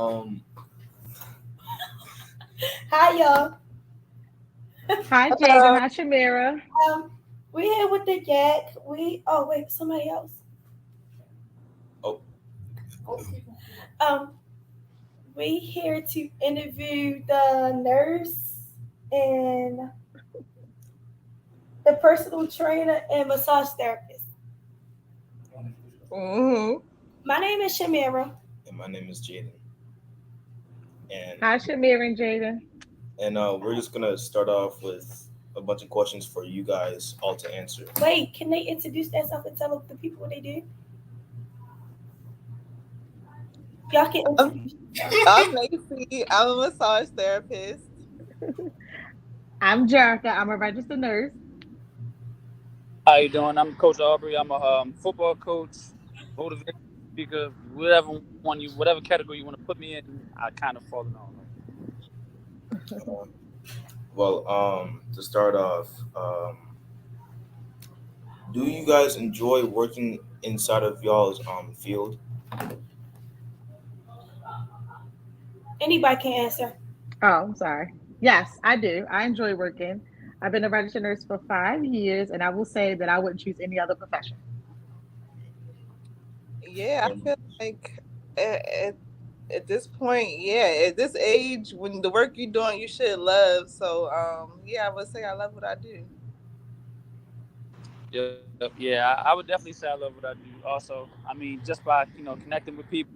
Um, Hi, y'all. Hi, Jaden. Hi, Shamira. Um, we here with the Jack. Oh wait, somebody else. oh, Um, we here to interview the nurse and the personal trainer and massage therapist. Hmm. My name is Shamira. and my name is Jaden, and Hi, Shamira and Jaden. we're just gonna start off with a bunch of questions for you guys all to answer. Wait, can they introduce themselves and tell the people what they do? Y'all can I'm, introduce. I'm Lacey. I'm a massage therapist. I'm Jerica. I'm a registered nurse. How you doing? I'm Coach Aubrey. I'm a football coach, motivational speaker, whatever category you want to put me in. I kind of fall in all of Uh, well, to start off, do you guys enjoy working inside of y'all's field? Anybody can answer. Oh, I'm sorry. Yes, I do. I enjoy working. I've been a registered nurse for 5 years, and I will say that I wouldn't choose any other profession. Yeah, I And feel like at this point, yeah, at this age, when the work you're doing, you should love. So, yeah, I would say I love what I do. it. Yeah, I would definitely say I love what I do. Also, I mean, just by connecting with people,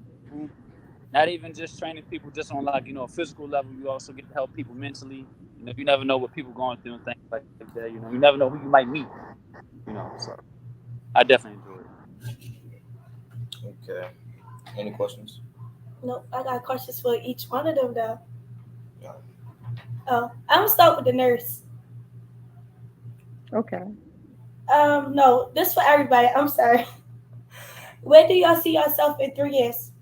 not even just training people just on like a physical level. You also get to help people mentally. You never know what people going through and things like that. You never know who you might meet. So I definitely enjoy it. okay, any questions? No, I got questions for each one of them though. Yeah. Oh, I'm gonna start with the nurse. Okay. No, this for everybody. I'm sorry. Where do y'all see yourself in 3 years?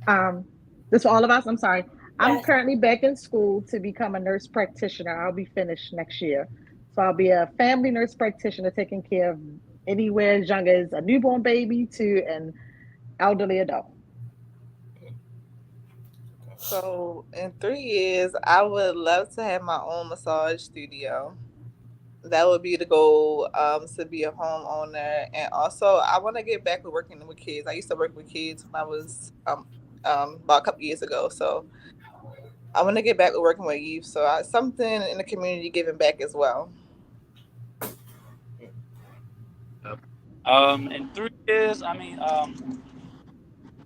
Um, this for all of us. I'm sorry. I'm Yes. currently back in school to become a nurse practitioner. I'll be finished next year. So I'll be a family nurse practitioner taking care of anywhere as young as a newborn baby to an elderly adult. So, in 3 years, I would love to have my own massage studio. That would be the goal, to be a homeowner. And also, I want to get back to working with kids. I used to work with kids when I was about a couple years ago. So, I want to get back to working with youth. So, something in the community giving back as well. Yep. In 3 years, I mean,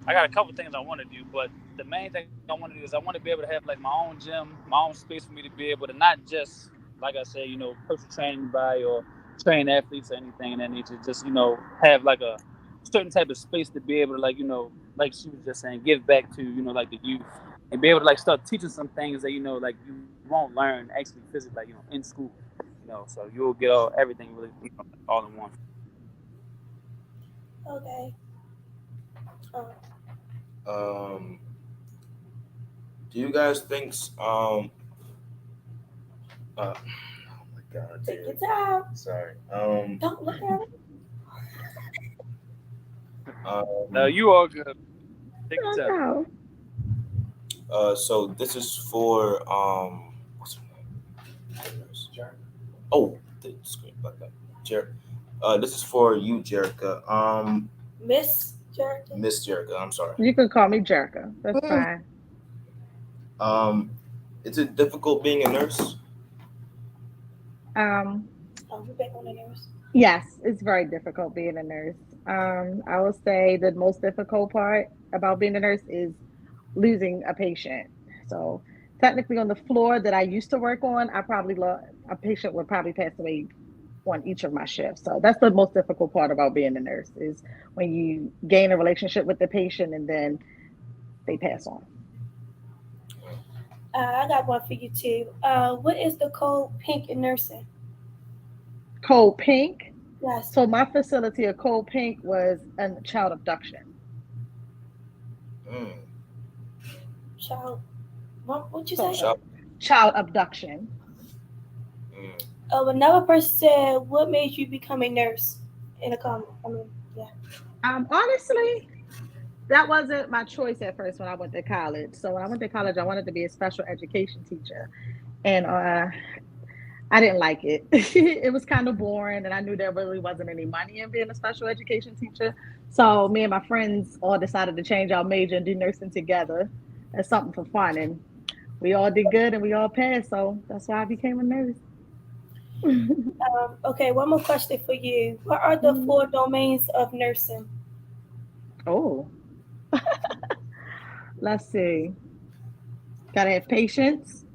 I got a couple things I want to do, but the main thing I want to do is I want to be able to have like my own gym, my own space for me to be able to not just, like I said, personal training by or train athletes or anything in that nature. Just have like a certain type of space to be able to like she was just saying, give back to like the youth and be able to like start teaching some things that like you won't learn actually physically like in school. So you'll get everything really all in one. Okay. Um, Um, do you guys think oh my God, take your dude. time. Sorry. Don't look at it. No, Um, you all good. Take Oh your time. no. so this is for what's her name? Oh, the screen like that. This is for you, Jerica. Miss Jordan. Miss Jerica. I'm sorry. You can call me Jerica. That's fine. Um, is it difficult being a nurse? Um, Oh, we're back on the nurse. yes, it's very difficult being a nurse. I would say the most difficult part about being a nurse is losing a patient. So technically, on the floor that I used to work on, I probably a patient would probably pass away on each of my shifts. So that's the most difficult part about being a nurse is when you gain a relationship with the patient and then they pass on. I got one for you too. What is the code pink in nursing? Cold Pink. Yes, So my facility of Cold Pink was a child abduction. Mm. child. What you So say? Shop. child abduction. Mm. Another person said, "What made you become a nurse?" In a comment. I mean, yeah. Honestly, that wasn't my choice at first when I went to college. So when I went to college, I wanted to be a special education teacher, and I didn't like it. It was kind of boring, and I knew there really wasn't any money in being a special education teacher. So me and my friends all decided to change our major and do nursing together as something for fun, and we all did good and we all passed. So that's why I became a nurse. Okay, one more question for you. What are the four domains of nursing? Oh, let's see. Gotta have patience,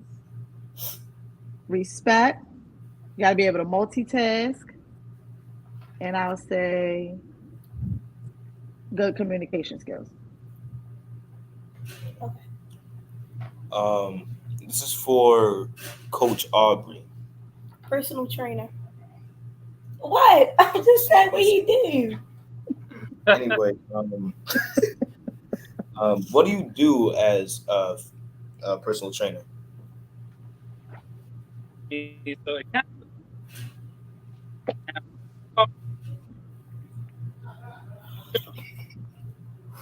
respect. You gotta be able to multitask, and I'll say good communication skills. This is for Coach Aubrey. Personal trainer. What? I'm just saying what he do. Anyway, what do you do as a personal trainer? So it kind of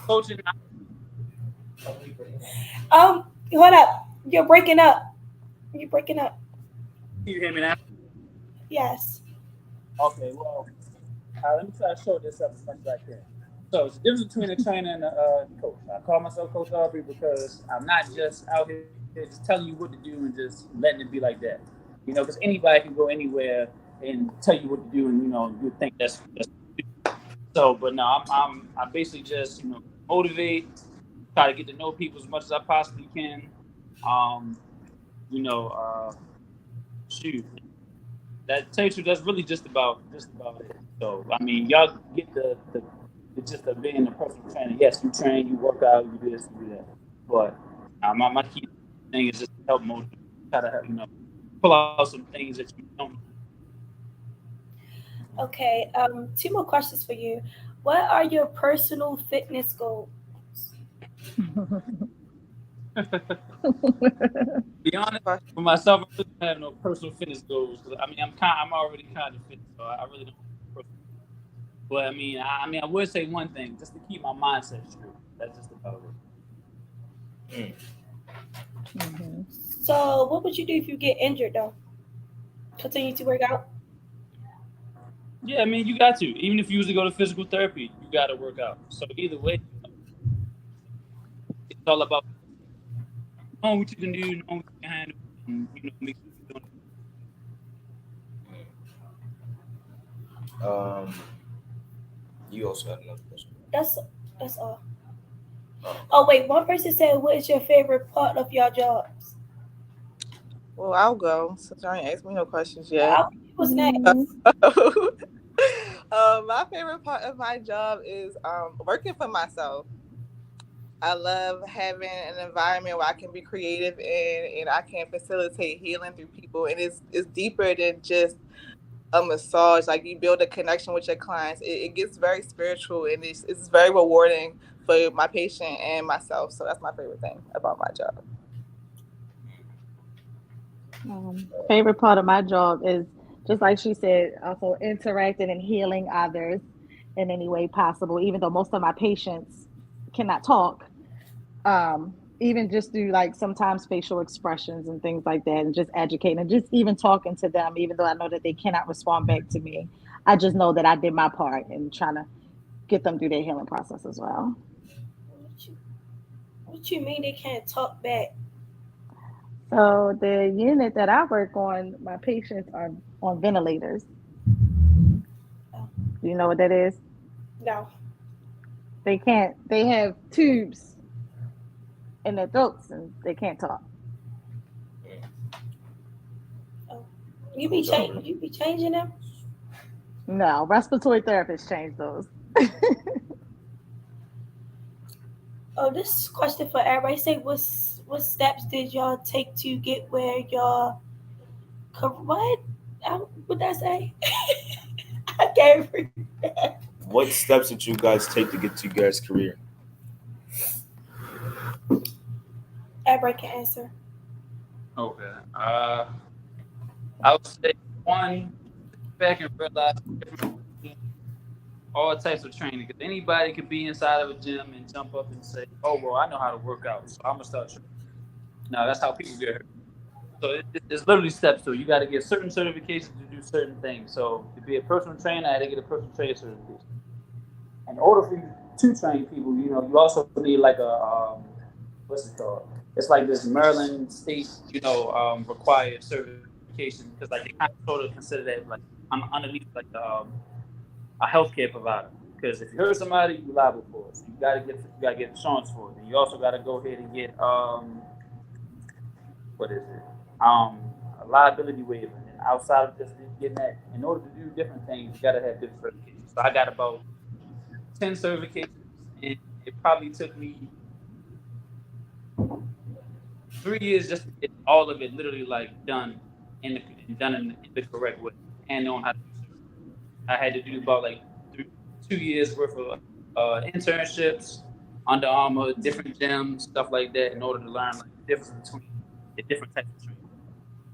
coaching. Hold up. You're breaking up. You're breaking up. You hear me now? Yes. Okay, well, let me try to show this up as much as I can. So it's the difference between a trainer and a coach. I call myself Coach Aubrey because I'm not just out here just telling you what to do and just letting it be like that. You know, because anybody can go anywhere and tell you what to do, and you think that's so. But no, I basically just motivate, try to get to know people as much as I possibly can. Um, you know, shoot. That tell you the truth, that's really just about it. So I mean, y'all get the gist of being a personal trainer. Yes, you train, you work out, you do this, you do that. But my key thing is just to help motivate, try to help, pull out some things that you don't. Okay. Two more questions for you. What are your personal fitness goals? Be honest for myself, I really don't have no personal fitness goals. 'Cause, I mean, I'm already kind of fit, so I really don't. But I would say one thing, just to keep my mindset straight. That's just about it. Mhm. So, what would you do if you get injured, though? Continue to work out? Yeah, I mean, you got to. Even if you usually go to physical therapy, you got to work out. So either way, it's all about knowing what you can do, knowing what you can handle, and make sure you're Um, you also had another question. That's all. Oh wait, one person said, "What is your favorite part of your jobs?" Well, I'll go since you ain't asked me no questions yet. What's next? My favorite part of my job is working for myself. I love having an environment where I can be creative and I can facilitate healing through people. And it's deeper than just a massage. Like you build a connection with your clients. It gets very spiritual and it's very rewarding for my patient and myself. So that's my favorite thing about my job. Favorite part of my job is just like she said, also interacting and healing others in any way possible, even though most of my patients cannot talk. Even just do like sometimes facial expressions and things like that, and just educating and just even talking to them, even though I know that they cannot respond back to me. I just know that I did my part in trying to get them through their healing process as well. What you mean they can't talk back? So the unit that I work on, my patients are on ventilators. Do you know what that is? No. They can't. They have tubes in their throats and they can't talk. You be changing them? No, respiratory therapists change those. Oh, this question for everybody. Say, what steps did y'all take to get where y'all? What? What did I say? I can't read. What steps did you guys take to get to your guys' career? Everybody can answer. Okay. I would say one, back and realize all types of training. Because anybody could be inside of a gym and jump up and say, "Oh, well, I know how to work out, so I'm gonna start training." No, that's how people get hurt. So it's literally steps to it. You got to get certain certifications to do certain things. So to be a personal trainer, I had to get a personal trainer certification. In order for you to train people, you also need like a what's it called? It's like this Maryland state, required certification because like they kind of sort of consider that like underneath like a healthcare provider. Because if you hurt somebody, you're liable for it. So you gotta get insurance for it. And you also gotta go ahead and get what is it? A liability waiver. And outside of just getting that, in order to do different things, you gotta have different certifications. So I got about 10 certifications, and it probably took me 3 years just to get all of it literally like done in the correct way and knowing how to do it. I had to do about like 2 years worth of internships, Under Armour, different gyms, stuff like that, in order to learn like the difference between the different types of training.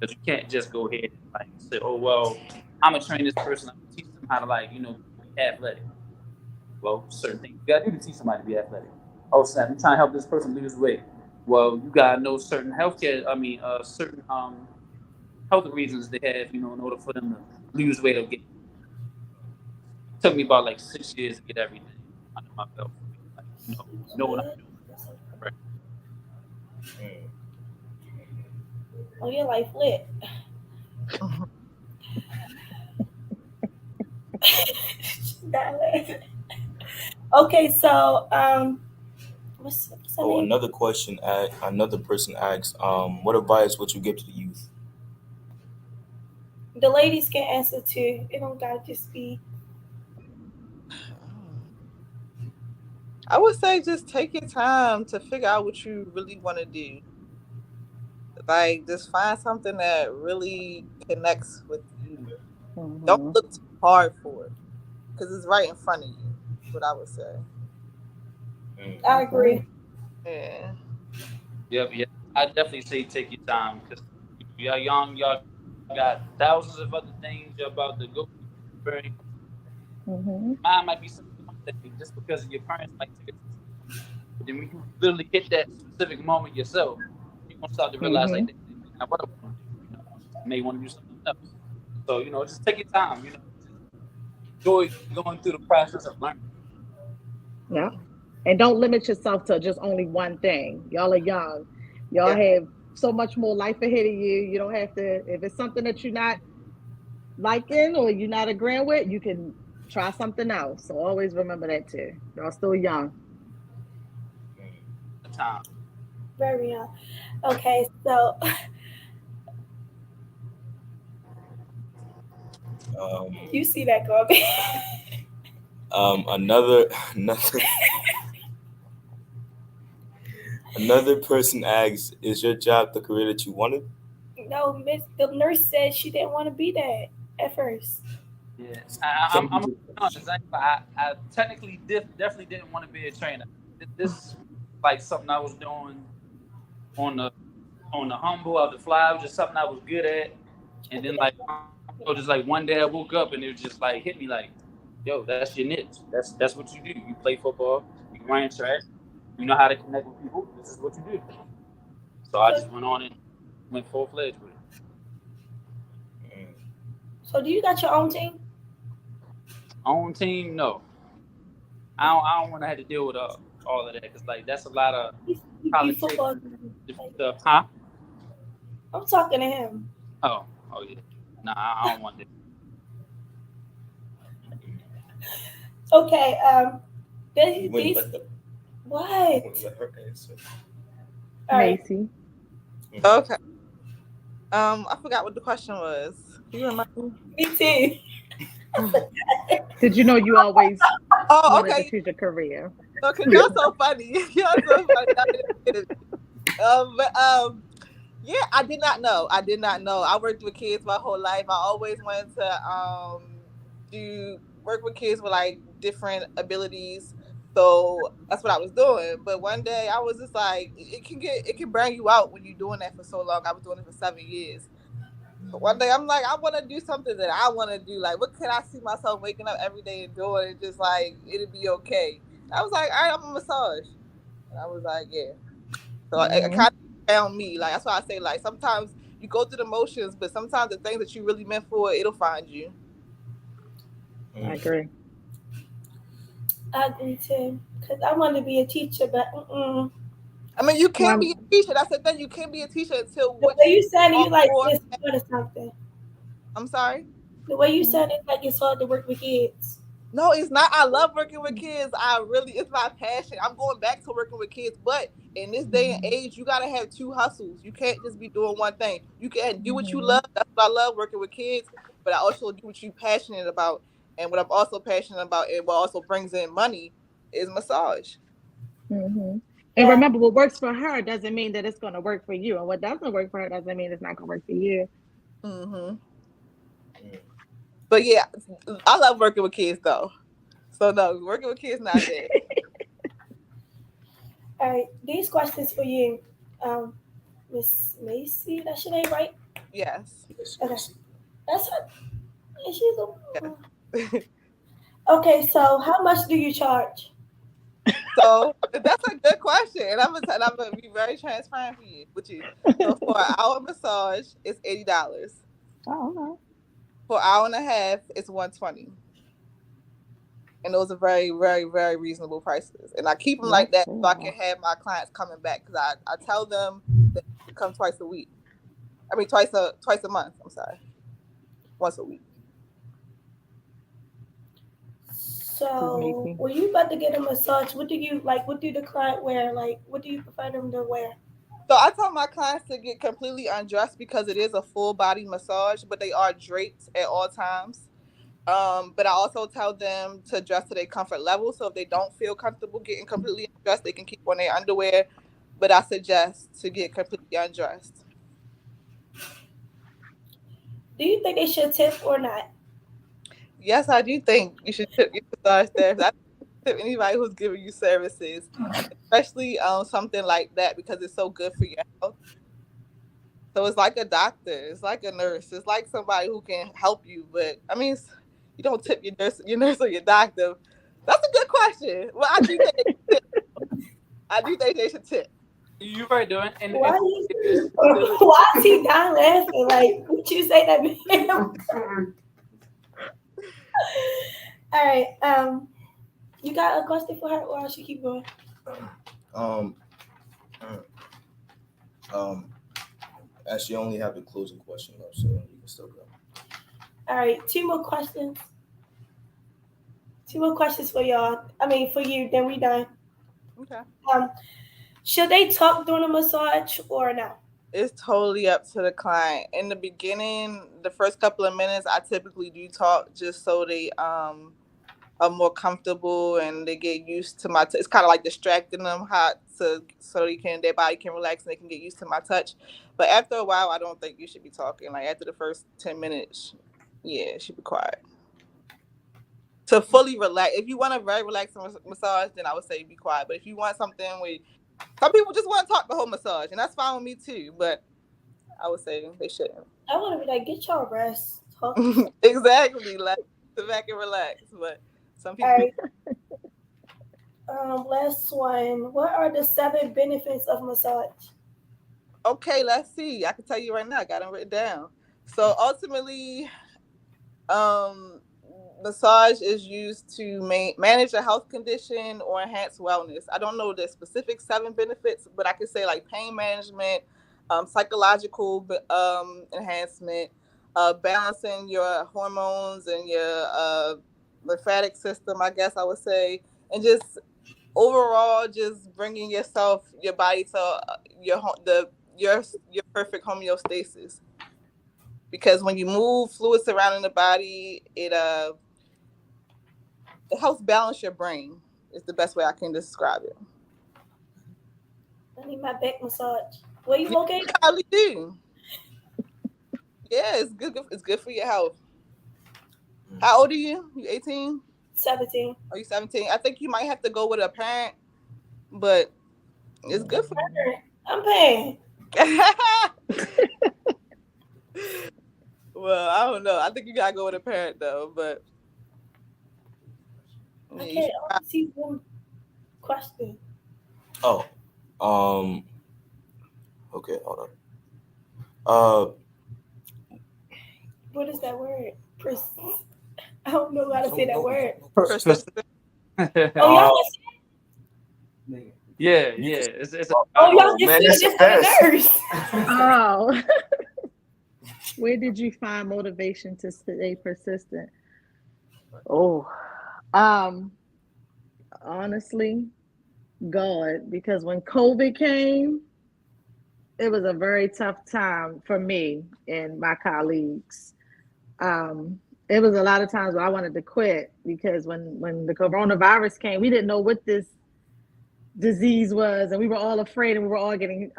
Because you can't just go ahead and like say, "Oh well, I'm gonna train this person. I'm gonna teach them how to be athletic." Well, certain things you gotta do to teach somebody to be athletic. Oh snap! I'm trying to help this person lose weight. Well, you gotta know certain certain health reasons they have, in order for them to lose weight or get. It took me about like 6 years to get everything under my belt. Like, know what I'm doing. Right. Oh, your life lit. Okay, so what's her Oh, name? another question. Another person asks, what advice would you give to the youth? The ladies can answer too. It don't gotta just be. I would say just take your time to figure out what you really want to do. Like, just find something that really connects with you. Mhm. Don't look too hard for it because it's right in front of you. That's what I would say. I agree. Yeah. Yeah. I definitely say take your time because y'all young, y'all got thousands of other things you're about to go through. Mhm. Mine might be something just because your parents might take it. But then when you literally hit that specific moment yourself, you're gonna start to realize like, "Now what do I want to do?" You may want to do something else. So just take your time. Enjoy going through the process of learning. Yeah. And don't limit yourself to just only one thing. Y'all are young. Y'all Yeah. have so much more life ahead of you. You don't have to, if it's something that you're not liking or you're not agreeing with, you can try something else. So always remember that too. Y'all still young. The time. Very young. Okay, so you see that, Garby? Another another person asks, is your job the career that you wanted? No, the nurse said she didn't want to be that at first. Yeah, Some I'm people, honest. I technically definitely didn't want to be a trainer. This like something I was doing on the humble of the fly. It was just something I was good at. And then like just like one day I woke up and it just like hit me like, "Yo, that's your niche. That's what you do. You play football. You run track. You know how to connect with people. This is what you do." So I just went on and went full fledged with it. So do you got your own team? Own team, no. I don't want to have to deal with all of that because like that's a lot of You politics. football. Stuff, huh? I'm talking to him. Oh yeah. Nah, I don't want that. Okay. you wouldn't These let them. what? You wouldn't let her answer. All right. Macy. Okay. I forgot what the question was. Can you remind me? Me too. Did you know you always Oh, wanted okay. to choose your career? Okay, y'all so funny. Y'all so funny. Yeah, I did not know. I worked with kids my whole life. I always wanted to do work with kids with like different abilities. So that's what I was doing. But one day I was just like, it can burn you out when you're doing that for so long. I was doing it for 7 years. One day I'm like, I want to do something that I want to do. Like, what can I see myself waking up every day and doing? And just like, it'll be okay. I was like, all right, I'm a massage. And I was like, yeah. So it kind of found me. Like, that's why I say, like, sometimes you go through the motions, but sometimes the things that you really meant for, it'll find you. I agree. I agree too. Because I want to be a teacher, but I mean, you can't be a teacher. That's the thing. You can't be a teacher until the what way you said it, you like for. it's hard or something. I'm sorry? The way you said it, like it's hard to work with kids. No, it's not. I love working with kids. It's my passion. I'm going back to working with kids. But in this day and age, you got to have two hustles. You can't just be doing one thing. You can do what you love. That's what I love, working with kids. But I also do what you're passionate about. And what I'm also passionate about, and what also brings in money, is massage. Mm-hmm. And remember, what works for her doesn't mean that it's going to work for you. And what doesn't work for her doesn't mean it's not going to work for you. Mm-hmm. But yeah, I love working with kids though. So no, working with kids not bad. All right, these questions for you, Miss Macy. That's your name, right? Yes. Okay, that's her. And she's a. Okay, so how much do you charge? So that's a good question, and I'm gonna be very transparent with you. So for an hour massage, it's $80. Oh, okay. For an hour and a half, it's $120. And those are very, very, very reasonable prices. And I keep them like that so I can have my clients coming back, because I tell them that they come twice a week. I mean, twice a month. I'm sorry, once a week. So when you about to get a massage, what do you like? What do the client wear? Like, what do you prefer them to wear? So I tell my clients to get completely undressed, because it is a full body massage, but they are draped at all times. But I also tell them to dress to their comfort level. So if they don't feel comfortable getting completely undressed, they can keep on their underwear. But I suggest to get completely undressed. Do you think they should tip or not? Yes, I do think you should tip your massage therapist. I tip anybody who's giving you services, especially something like that, because it's so good for your health. So it's like a doctor, it's like a nurse, it's like somebody who can help you. But I mean, you don't tip your nurse or your doctor. That's a good question. Well, I do think they should tip. I do think they should tip. You're right, doing. And why is he down laughing? Like, what you say that? All right. You got a question for her, or I should keep going? As you only have a closing question left, so you can still go. All right, two more questions. Two more questions for y'all. I mean, for you. Then we done. Okay. Should they talk during a massage or no? It's totally up to the client. In the beginning, the first couple of minutes, I typically do talk, just so they are more comfortable and they get used to my. It's kind of like distracting them, so their body can relax and they can get used to my touch. But after a while, I don't think you should be talking. Like after the first 10 minutes, yeah, it should be quiet. To fully relax. If you want a very relaxing massage, then I would say be quiet. But if you want something where some people just want to talk the whole massage, and that's fine with me too. But I would say they shouldn't. I want to be like, get your rest. Talk. Exactly. Like, sit back and relax. But some people. All right. Last one. What are the 7 benefits of massage? Okay, let's see. I can tell you right now. I got them written down. So ultimately, massage is used to manage a health condition or enhance wellness. I don't know the specific 7 benefits, but I can say like pain management, psychological enhancement, balancing your hormones and your lymphatic system, I guess I would say, and just overall just bringing your body to your perfect homeostasis. Because when you move fluid surrounding the body, it helps balance your brain. Is the best way I can describe it. I need my back massage. Were you okay? You probably do. Yeah, it's good. It's good for your health. How old are you? You 18? 17. Are you 17? I think you might have to go with a parent, but it's good for you. I'm paying. Well, I don't know. I think you gotta go with a parent though, but yeah, you Okay, I want to see one question. Oh, okay, hold on. What is that word? I don't know how to say that word. persistent. Oh, y'all just Yeah. It's oh, y'all man, just that's said the this best. for the nurse. Oh. Where did you find motivation to stay persistent? Oh, honestly, God, because when COVID came, it was a very tough time for me and my colleagues. It was a lot of times where I wanted to quit because when the coronavirus came, we didn't know what this disease was, and we were all afraid, and we were all getting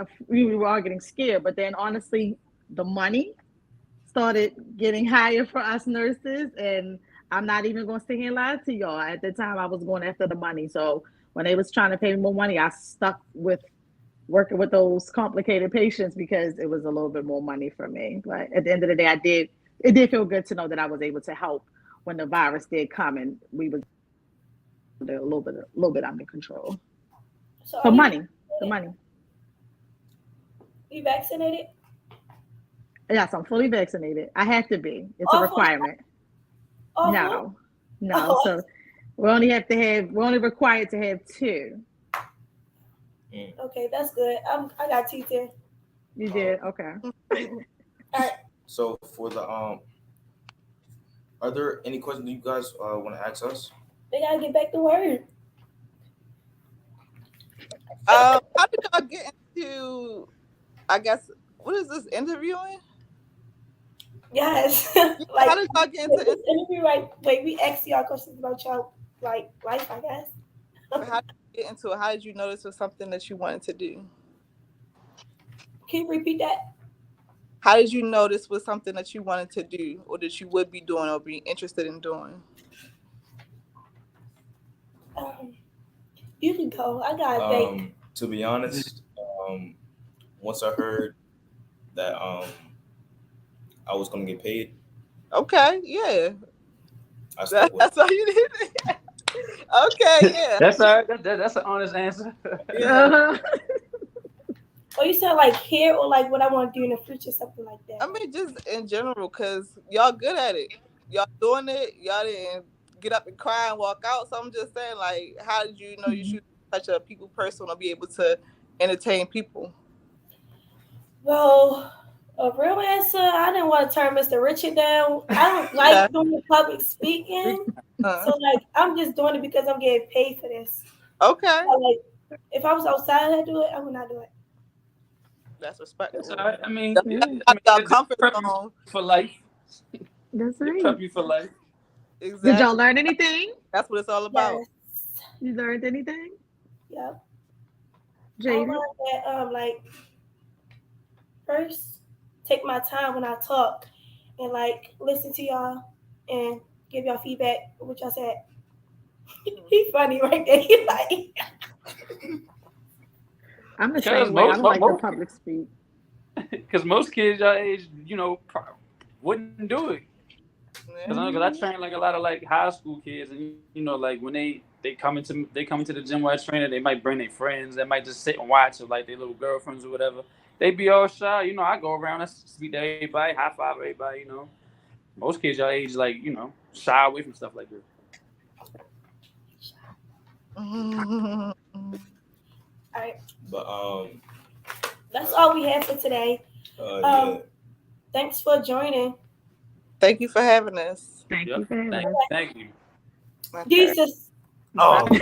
scared. But then, honestly, the money started getting higher for us nurses, and I'm not even going to sit here and lie to y'all. At the time, I was going after the money. So when they was trying to pay me more money, I stuck with working with those complicated patients because it was a little bit more money for me. But at the end of the day, it did feel good to know that I was able to help when the virus did come, and we was a little bit under control. So So are you money, the money. you vaccinated? Yes, I'm fully vaccinated. I have to be. It's a Awful. requirement. Awful. No. So we're only required to have 2. Okay, that's good. I got teacher. You did? Okay. So for the are there any questions you guys want to ask us? They gotta get back to work. How did y'all get into? I guess what is this interviewing? Yes. How did y'all get into? this interview, like, wait, we asked y'all questions about y'all like life, I guess. How did you get into it? How did you know this was something that you wanted to do? Can you repeat that? How did you know this was something that you wanted to do, or that you would be doing, or be interested in doing? You can go. I gotta think. To be honest, once I heard that I was gonna get paid, Okay, yeah, I stuck with that's all you did. Okay, yeah, That's all right. That's an honest answer. yeah. Oh, you said like here or like what I want to do in the future, something like that. I mean, just in general, cause y'all good at it. Y'all doing it. Y'all didn't get up and cry and walk out. So I'm just saying, like, how did you know you should be such a people person or be able to entertain people? Well, a real answer, I didn't want to turn Mr. Richard down. I don't like doing public speaking. So like I'm just doing it because I'm getting paid for this. Okay. So, like if I was outside and I do it, I would not do it. That's respectful. That's all right. I mean, y'all comfort zone for life. That's They right. prep you for life. Exactly. Did y'all learn anything? That's what it's all about. Yes. You learned anything? Yep. I JD? learned that like first take my time when I talk and like listen to y'all and give y'all feedback, which I said. He's funny right there. He like I'm the same way. I don't like to public speak. Because most kids your age, wouldn't do it. Because I train like a lot of like high school kids, and like when they come into the gym while training, they might bring their friends. They might just sit and watch, or like their little girlfriends or whatever. They be all shy. I go around and speak to everybody, high five everybody. Most kids your age, like shy away from stuff like that. all right. But that's all we have for today. yeah. Thanks for joining. Thank you for having us. Thank you for having us. Thank you. Okay. Jesus. Oh.